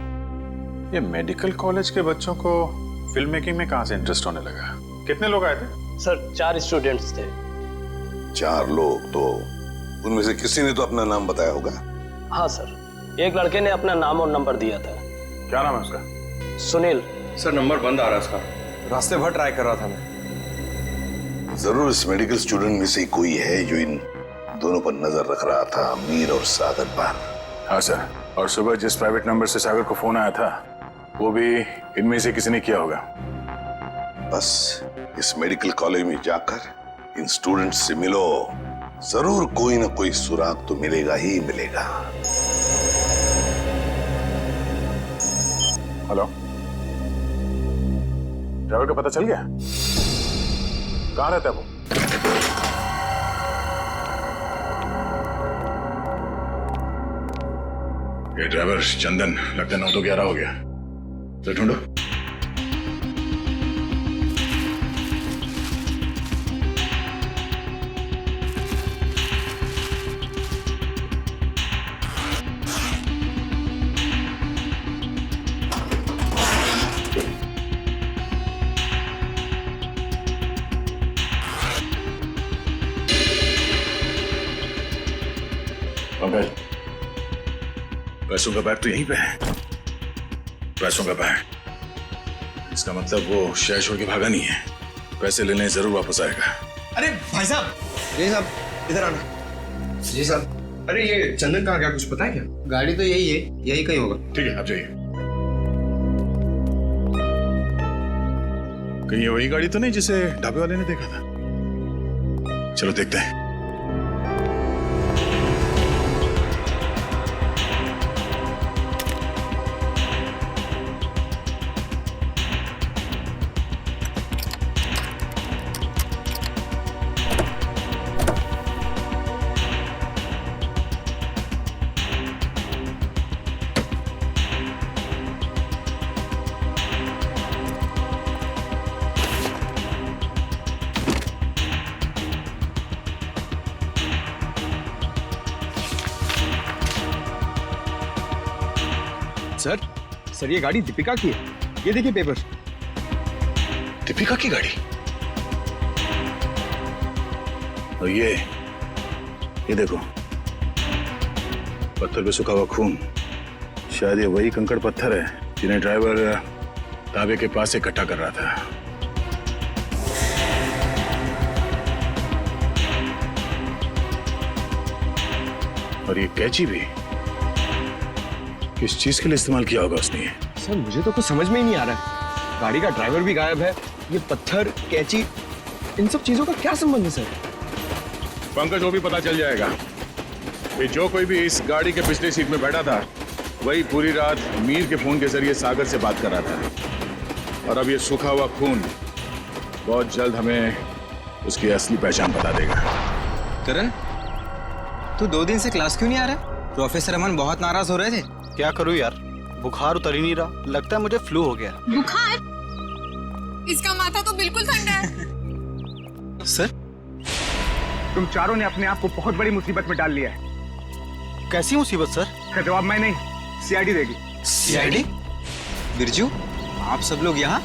ये मेडिकल कॉलेज के बच्चों को फिल्म मेकिंग में कहां से इंटरेस्ट होने लगा? कितने लोग आए थे? सर, 4 स्टूडेंट्स थे। 4 लोग? तो उनमें से किसी ने तो अपना नाम बताया होगा। हाँ सर, एक लड़के ने अपना नाम और नंबर दिया था। क्या नाम है उसका? सुनील। सर, नंबर बंद आ रहा है उसका। रास्ते भर ट्राई कर रहा था मैं। जरूर इस मेडिकल स्टूडेंट में से कोई है जो इन दोनों पर नजर रख रहा था, मीर और सागर पर। हाँ सर, और सुबह जिस प्राइवेट नंबर से सागर को फोन आया था वो भी इनमें से किसी ने किया होगा। बस इस मेडिकल कॉलेज में जाकर इन स्टूडेंट्स से मिलो, जरूर कोई ना कोई सुराग तो मिलेगा ही मिलेगा। हेलो, ड्राइवर का पता चल गया? कहाँ रहता है वो? ये ड्राइवर चंदन लगता है 9 तो 11 हो गया। तो ढूंढो। पंकज, पैसों का बैग तो यहीं पे है। पैसों का बैग, इसका मतलब वो शहर छोड़ के भागा नहीं है। पैसे लेने जरूर वापस आएगा। अरे भाई साहब, जी साहब, इधर आना। जी साहब, अरे ये चंदन कहाँ गया, कुछ पता है क्या? गाड़ी तो यही है, यही कहीं होगा। ठीक है, आप जाइए। कहीं ये वही गाड़ी तो नहीं जिसे ढाबे वाले ने देखा था? चलो देखते हैं। सर, ये गाड़ी दीपिका की है। ये देखिए पेपर। दीपिका की गाड़ी? और ये देखो, पत्थर पे सूखा हुआ खून। शायद ये वही कंकड़ पत्थर है जिन्हें ड्राइवर ढाबे के पास इकट्ठा कर रहा था। और ये कैंची भी किस चीज के लिए इस्तेमाल किया होगा उसने? सर, मुझे तो कुछ समझ में ही नहीं आ रहा है। गाड़ी का ड्राइवर भी गायब है, ये पत्थर, कैंची, इन सब चीजों का क्या संबंध है सर? पंकज, वो भी पता चल जाएगा कि जो कोई भी इस गाड़ी के पिछले सीट में बैठा था वही पूरी रात मीर के फोन के जरिए सागर से बात कर रहा था। और अब ये सूखा हुआ खून बहुत जल्द हमें उसकी असली पहचान बता देगा। करण, तू 2 दिन से क्लास क्यों नहीं आ रहा? प्रोफेसर अमन बहुत नाराज हो रहे थे। क्या करूं यार, बुखार उतर ही नहीं रहा। लगता है मुझे फ्लू हो गया। बुखार? इसका माथा तो बिल्कुल ठंडा है। सर, तुम चारों ने अपने आप को बहुत बड़ी मुसीबत में डाल लिया है। कैसी मुसीबत सर? का जवाब मैं नहीं, सीआईडी देगी। सीआईडी? बिरजू, आप सब लोग यहाँ?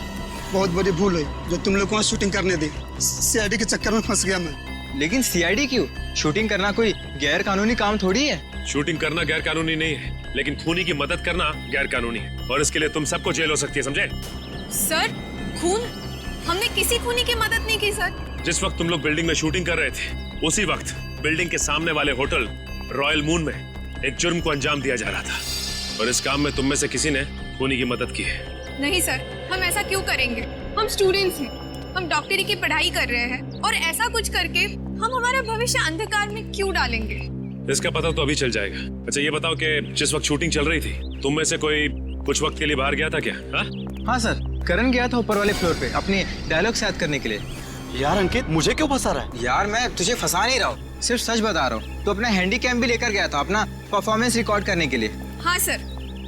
बहुत बड़ी भूल हुई जो तुम लोग को शूटिंग करने दी। सीआईडी के चक्कर में फंस गया मैं। लेकिन सीआईडी क्यों? शूटिंग करना कोई गैर कानूनी काम थोड़ी है। शूटिंग करना गैर कानूनी नहीं है, लेकिन खूनी की मदद करना गैर कानूनी है, और इसके लिए तुम सबको जेल हो सकती है, समझे? सर, खून? हमने किसी खूनी की मदद नहीं की सर। जिस वक्त तुम लोग बिल्डिंग में शूटिंग कर रहे थे, उसी वक्त बिल्डिंग के सामने वाले होटल रॉयल मून में एक जुर्म को अंजाम दिया जा रहा था, और इस काम में तुम में से किसी ने खूनी की मदद की है। नहीं सर, हम ऐसा क्यों करेंगे? हम स्टूडेंट्स हैं, हम डॉक्टरी की पढ़ाई कर रहे हैं, और ऐसा कुछ करके हम हमारा भविष्य अंधकार में क्यों डालेंगे? इसका पता तो अभी चल जाएगा। अच्छा ये बताओ कि जिस वक्त शूटिंग चल रही थी, तुम में से कोई कुछ वक्त के लिए बाहर गया था क्या? हाँ सर, करण गया था ऊपर वाले फ्लोर पे अपनी डायलॉग याद करने के लिए। यार अंकित, मुझे क्यों फंसा रहा है? यार मैं तुझे फंसा नहीं रहा हूँ, सिर्फ सच बता रहा हूँ। तो अपना हैंडीकैम भी लेकर गया था अपना परफॉर्मेंस रिकॉर्ड करने के लिए। हाँ सर,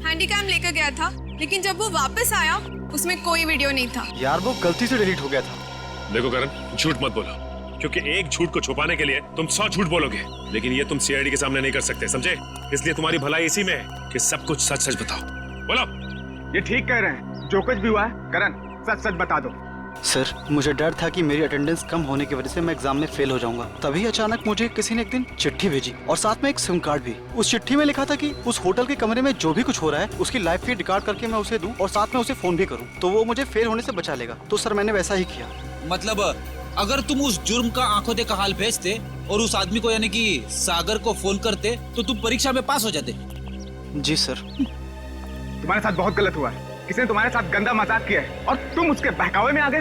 हैंडीकैम लेकर गया था, लेकिन जब वो वापस आया उसमें कोई वीडियो नहीं था। यार वो गलती से डिलीट हो गया था। देखो करण, झूठ मत बोलो, क्योंकि एक झूठ को छुपाने के लिए तुम 100 झूठ बोलोगे, लेकिन ये तुम सीआईडी के सामने नहीं कर सकते, समझे? इसलिए तुम्हारी भलाई इसी में है कि सब कुछ सच सच बताओ। बोलो। ये ठीक कह रहे हैं, जो कुछ भी हुआ है करण सच सच बता दो। सर, मुझे डर था कि मेरी अटेंडेंस कम होने की वजह से मैं एग्जाम में फेल हो जाऊंगा। तभी अचानक मुझे किसी ने एक दिन चिट्ठी भेजी और साथ में एक सिम कार्ड भी। उस चिट्ठी में लिखा था कि उस होटल के कमरे में जो भी कुछ हो रहा है उसकी लाइव फीड रिकॉर्ड करके मैं उसे दूं और साथ में उसे फोन भी करूं, तो वो मुझे फेल होने से बचा लेगा। तो सर मैंने वैसा ही किया। मतलब अगर तुम उस जुर्म का आंखों देखा हाल भेजते और उस आदमी को यानी कि सागर को फोन करते तो तुम परीक्षा में पास हो जाते। जी सर। तुम्हारे साथ बहुत गलत हुआ है, किसी ने तुम्हारे साथ गंदा मजाक किया है और तुम उसके बहकावे में आ गए।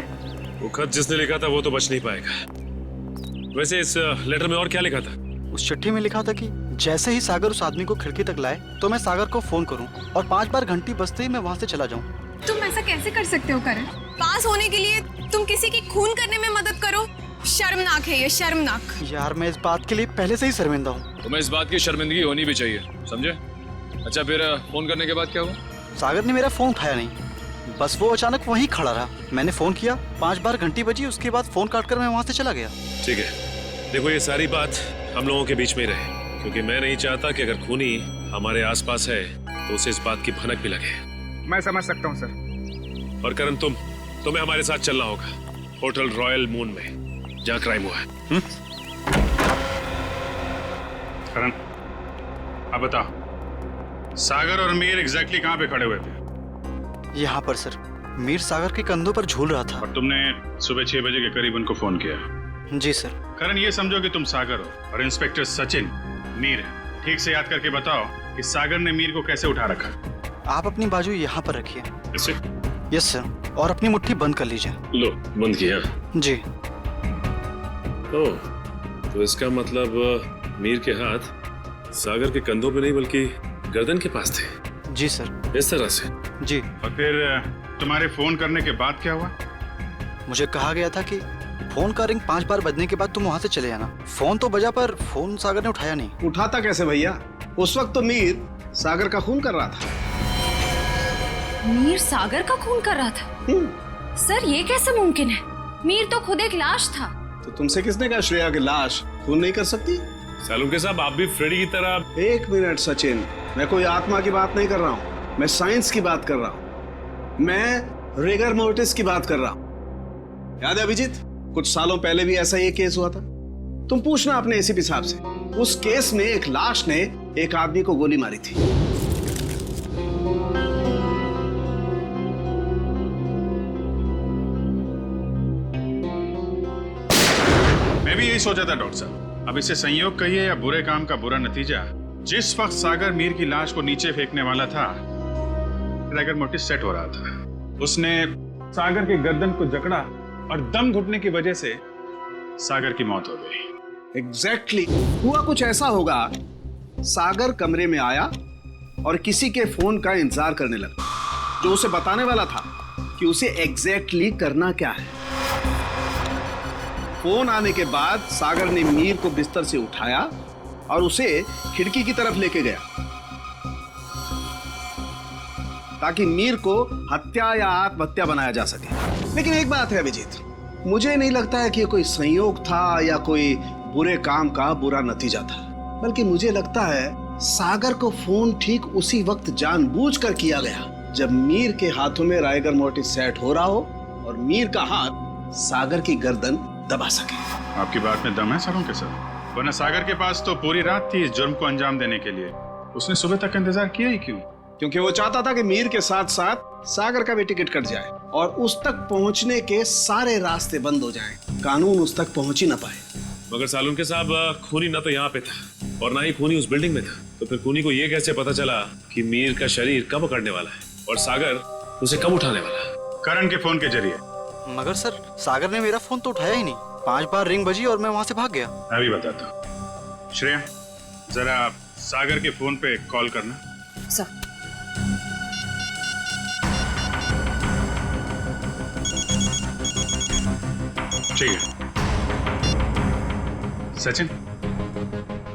वो खत जिसने लिखा था वो तो बच नहीं पाएगा। वैसे इस लेटर में और क्या लिखा था? उस चिट्ठी में लिखा था कि जैसे ही सागर उस आदमी को खिड़की तक लाए तो मैं सागर को फोन करूं और 5 बार घंटी बजते ही मैं वहां से चला जाऊं। तुम ऐसा कैसे कर सकते हो करण? पास होने के लिए तुम किसी की खून करने में मदद करो, शर्मनाक है ये, शर्मनाक। यार मैं इस बात के लिए पहले से ही शर्मिंदा हूँ। तुम्हें इस बात की शर्मिंदगी होनी भी चाहिए, समझे? अच्छा फिर फोन करने के बाद क्या हुआ? सागर ने मेरा फोन उठाया नहीं, बस वो अचानक वहीं खड़ा रहा। मैंने फोन किया, 5 बार घंटी बजी, उसके बाद फोन काटकर मैं वहां से चला गया। ठीक है, देखो ये सारी बात हम लोगों के बीच में ही रहे, क्योंकि मैं नहीं चाहता कि अगर खूनी हमारे आसपास है तो उसे इस बात की भनक भी लगे। मैं समझ सकता हूँ सर। और करण तुम्हें हमारे साथ चलना होगा होटल रॉयल मून में, जहाँ क्राइम हुआ है। करण, अब बताओ, सागर और मीर एग्जैक्टली कहाँ पे खड़े हुए थे? यहाँ पर सर। मीर सागर के कंधों पर झूल रहा था। और तुमने सुबह 6 बजे के करीब उनको फोन किया? जी सर। करण, ये समझो कि तुम सागर हो और इंस्पेक्टर सचिन मीर है। ठीक से याद करके बताओ कि सागर ने मीर को कैसे उठा रखा? आप अपनी बाजू यहाँ पर रखिए। इसे? यस सर, और अपनी मुट्ठी बंद कर लीजिए। लो, बंद किया? जी। ओह, तो इसका मतलब मीर के हाथ सागर के कंधों पे नहीं बल्कि गर्दन के पास थे। जी सर। इस तरह से? जी। और फिर तुम्हारे फोन करने के बाद क्या हुआ? मुझे कहा गया था कि फोन का रिंग 5 बार बजने के बाद तुम वहां से चले जाना। फोन तो बजा पर फोन सागर ने उठाया नहीं। उठाता कैसे भैया? उस वक्त तो मीर सागर का खून कर रहा था। मीर सागर का खून कर रहा था? सर ये कैसे मुमकिन है? मीर तो खुद एक लाश था। तो तुमसे किसने कहा श्रेया की लाश खून नहीं कर सकती? सालुंके साहब, आप भी फ्रेडी की तरह। 1 मिनट सचिन, मैं कोई आत्मा की बात नहीं कर रहा हूँ, मैं साइंस की बात कर रहा हूँ। मैं रिगर मोर्टिस की बात कर रहा हूँ। याद है अभिजीत, कुछ सालों पहले भी ऐसा ही केस हुआ था। तुम पूछना अपने एसीपी साहब से, उस केस में एक लाश ने एक आदमी को गोली मारी थी। मैं भी यही सोचा था डॉक्टर साहब। अब इसे संयोग कहिए या बुरे काम का बुरा नतीजा, जिस वक्त सागर मीर की लाश को नीचे फेंकने वाला था, रिगर मोर्टिस सेट हो रहा था। उसने सागर के गर्दन को जकड़ा और दम घुटने की वजह से सागर की मौत हो गई। एग्जैक्टली हुआ कुछ ऐसा होगा, सागर कमरे में आया और किसी के फोन का इंतजार करने लगा, जो उसे बताने वाला था कि उसे एग्जैक्टली करना क्या है। फोन आने के बाद सागर ने मीर को बिस्तर से उठाया और उसे खिड़की की तरफ लेके गया ताकि मीर को हत्या या आत्महत्या बनाया जा सके। लेकिन एक बात है अभिजीत, मुझे नहीं लगता है कि ये कोई संयोग था या कोई बुरे काम का बुरा नतीजा था, बल्कि मुझे लगता है सागर को फोन ठीक उसी वक्त जानबूझकर किया गया जब मीर के हाथों में राइगर मोर्टिस सेट हो रहा हो और मीर का हाथ सागर की गर्दन दबा सके। आपकी बात में दम है सरों के साथ, वरना सागर के पास तो पूरी रात थी इस जुर्म को अंजाम देने के लिए। उसने सुबह तक इंतजार किया ही क्यों? क्योंकि वो चाहता था कि मीर के साथ साथ सागर का भी टिकट कट जाए और उस तक पहुंचने के सारे रास्ते बंद हो जाएं, कानून उस तक पहुंच ही ना पाए। मगर सालुंके साहब, खूनी ना तो यहाँ पे था और ना ही खूनी उस बिल्डिंग में था, तो फिर खूनी को ये कैसे पता चला कि मीर का शरीर कब पकड़ने वाला है और सागर उसे कब उठाने वाला है? करण के फोन के जरिए। मगर सर, सागर ने मेरा फोन तो उठाया ही नहीं। 5 बार रिंग बजी और मैं वहां से भाग गया। मैं भी बताता हूँ। श्रेया, जरा सागर के फोन पे कॉल करना। सर। ठीक है सचिन,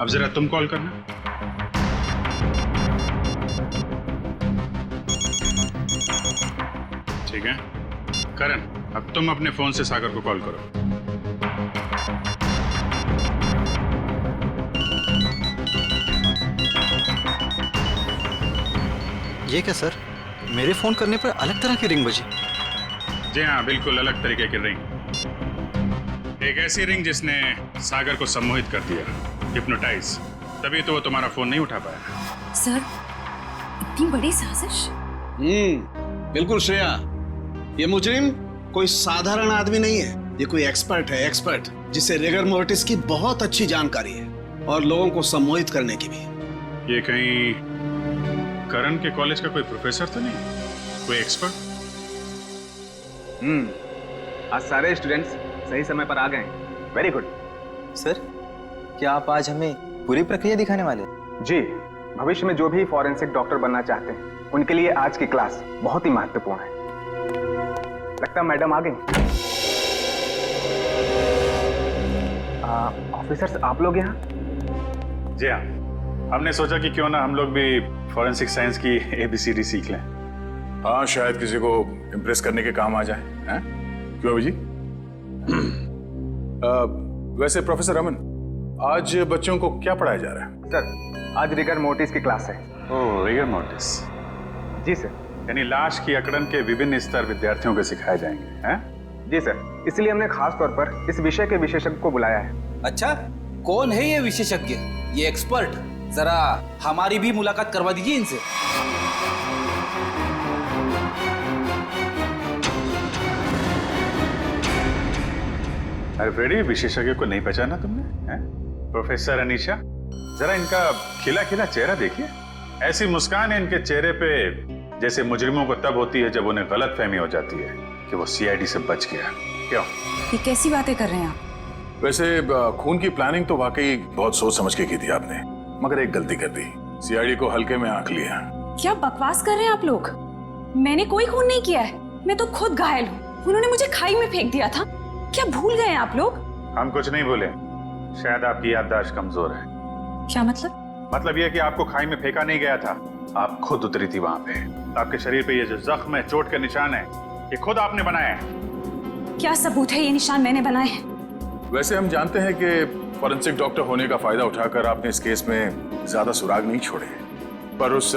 अब जरा तुम कॉल करना। ठीक है करण, अब तुम अपने फोन से सागर को कॉल करो। ये क्या सर, मेरे फोन करने पर अलग तरह की रिंग बजी? जी हाँ, बिल्कुल अलग तरीके की रिंग। एक ऐसी रिंग जिसने सागर को सम्मोहित कर दिया, हिप्नोटाइज। तभी तो वो तुम्हारा फोन नहीं उठा पाया। सर, इतनी बड़ी साजिश? बिल्कुल श्रेया, ये मुजरिम कोई साधारण आदमी नहीं है। ये कोई एक्सपर्ट है, एक्सपर्ट जिसे रिगर मोर्टिस की बहुत अच्छी जानकारी है और लोगों को सम्मोहित करने की भी। ये कहीं करण के कॉलेज का कोई प्रोफेसर तो नहीं, कोई एक्सपर्ट? आज सारे स्टूडेंट्स सही समय पर आ गए। Very good. सर, क्या आप आज हमें पूरी प्रक्रिया दिखाने वाले? जी, भविष्य में जो भी फॉरेंसिक डॉक्टर बनना चाहते हैं उनके लिए आज की क्लास बहुत ही महत्वपूर्ण है। लगता है मैडम आ गई। ऑफिसर्स, आप लोग यहाँ? जी हाँ, हमने सोचा कि क्यों ना हम लोग भी फॉरेंसिक साइंस की ABCD सीख लें। हाँ, शायद किसी को इम्प्रेस करने के काम आ जाए। हैं? क्यों अभी जी? वैसे प्रोफेसर रमन, आज बच्चों को क्या पढ़ाया जा रहा है? सर, आज रिगर मोर्टिस की क्लास है। ओह, रिगर मोर्टिस। जी सर। यानी लाश की अकड़न के विभिन्न स्तर विद्यार्थियों को सिखाए जाएंगे, हैं? जी सर, इसलिए हमने खास तौर पर इस विषय के विशेषज्ञ को बुलाया है। अच्छा, कौन है ये विशेषज्ञ, ये एक्सपर्ट? जरा हमारी भी मुलाकात करवा दीजिए इनसे। अरे फ्रेडी, विशेषज्ञ को नहीं पहचाना तुमने? हैं? प्रोफेसर अनीशा, जरा इनका खिला खिला चेहरा देखिए। ऐसी मुस्कान है इनके चेहरे पे जैसे मुजरिमों को तब होती है जब उन्हें गलतफहमी हो जाती है कि वो CID से बच गया। क्यों? ये कैसी बातें कर रहे हैं आप? वैसे खून की प्लानिंग तो वाकई बहुत सोच समझ के की थी आपने, मगर एक गलती कर दी, CID को हल्के में आंक लिया। क्या बकवास कर रहे हैं आप लोग? मैंने कोई खून नहीं किया है, मैं तो खुद घायल हूँ। उन्होंने मुझे खाई में फेंक दिया था। क्या भूल गए हैं आप लोग? हम कुछ नहीं भूले, शायद आपकी याददाश्त कमजोर है। क्या मतलब? मतलब यह कि आपको खाई में फेंका नहीं गया था, आप खुद उतरी थी वहां पे। आपके शरीर पे ये जो जख्म है, चोट के निशान है, ये खुद आपने बनाए हैं। क्या सबूत है ये निशान मैंने बनाए हैं? वैसे हम जानते हैं कि फॉरेंसिक डॉक्टर होने का फायदा उठाकर आपने इस केस में ज्यादा सुराग नहीं छोड़े, पर उस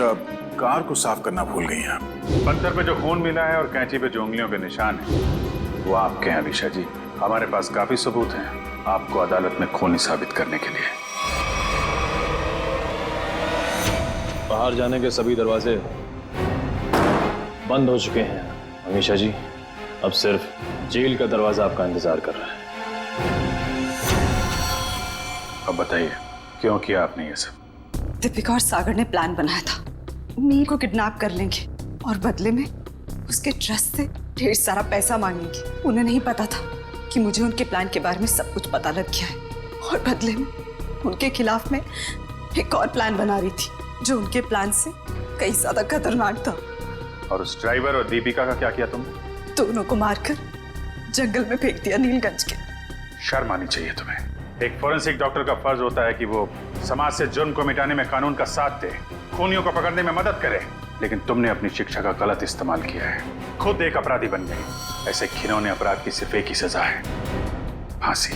कार को साफ करना भूल गई आप। पत्थर पे जो खून मिला है और कैंची पे जो उंगलियों के निशान है वो आपके हैं अनीशा जी। हमारे पास काफी सबूत हैं आपको अदालत में खूनी साबित करने के लिए। बाहर जाने के सभी दरवाजे बंद हो चुके हैं अमीशा जी, अब सिर्फ जेल का दरवाजा आपका इंतजार कर रहा है। अब बताइए क्यों किया आपने ये सब? दीपिका और सागर ने प्लान बनाया था, मीर को किडनैप कर लेंगे और बदले में उसके ट्रस्ट से ढेर सारा पैसा मांगेंगे। उन्हें नहीं पता था कि मुझे उनके प्लान के बारे में सब कुछ पता लग गया है और बदले में उनके खिलाफ में एक और प्लान बना रही थी जो उनके प्लान से कई ज्यादा खतरनाक था। और उस ड्राइवर और दीपिका का क्या किया तुमने? दोनों को मारकर जंगल में फेंक दिया नीलगंज के। शर्म आनी चाहिए तुम्हें। एक फॉरेंसिक डॉक्टर का फर्ज होता है कि वो समाज से जुर्म को मिटाने में कानून का साथ दे, खूनियों को पकड़ने में मदद करे, लेकिन तुमने अपनी शिक्षा का गलत इस्तेमाल किया है, खुद एक अपराधी बन गई। ऐसे घिनौने अपराध की सिर्फ एक ही सजा है, फांसी।